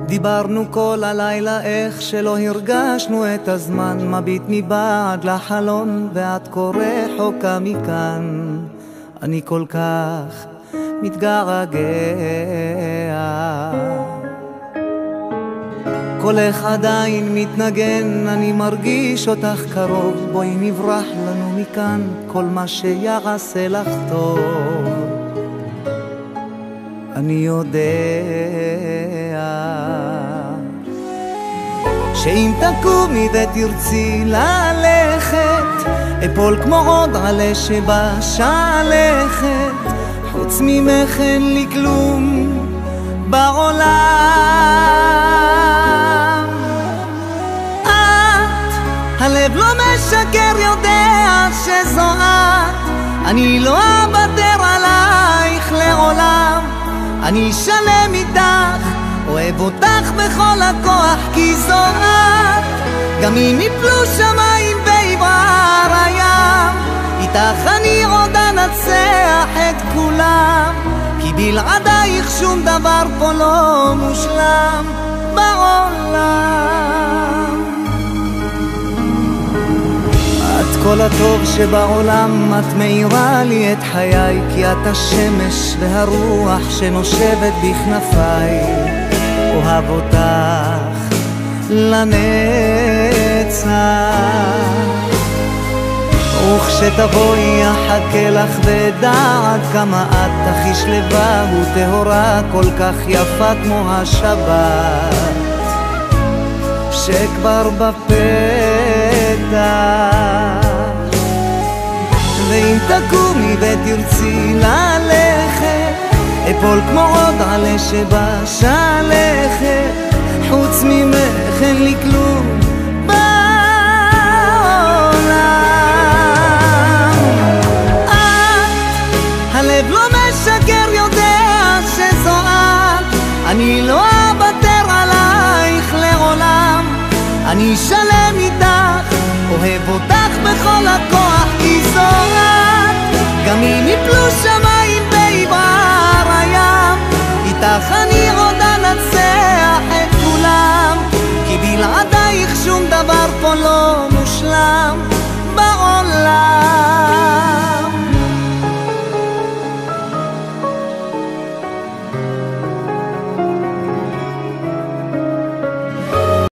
דיברנו כל הלילה איך שלא הרגשנו את הזמן, מביט מבעד לחלון ואת קורא רחוקה מכאן. אני כל כך מתגעגע, קולך עדיין מתנגן, אני מרגיש אותך קרוב. בואי נברח לנו מכאן, כל מה שיעשה לך טוב. אני יודע שאם תקומי ותרצי ללכת, אפול כמו עוד עלה שבשלכת. חוץ ממך אין לי כלום בעולם. את, הלב לא משקר, יודע שזו את. אני לא אוותר עלייך לעולם. אני שלם איתך, אוהב אותך בכל הכוח, כי זו את. גם אם יפלו שמיים ויבער הים, איתך אני עוד אנצח את כולם. כי בלעדייך שום דבר פה לא מושלם בעולם. את כל הטוב שבעולם, את מאירה לי את חיי, כי את השמש והרוח שנושבת בכנפיי. אוהב אותך לנצח, וכשתבואי אחכה לך ודעת כמה את הכי שלווה וטהורה, כל כך יפה כמו השבת שכבר בפתח. ואם תקומי ותרצי ללכת, אפול כמו עוד עלה שבשלכת. חוץ ממך אין לי כלום בעולם. את, הלב לא משקר, יודע שזו את. אני לא אוותר עלייך לעולם. אני שלם איתך, אוהב אותך בכל הכוח, כי זו את. גם אם יפלו שמיים ויבער הים, איתך אני עוד אנצח את כולם. כי בלעד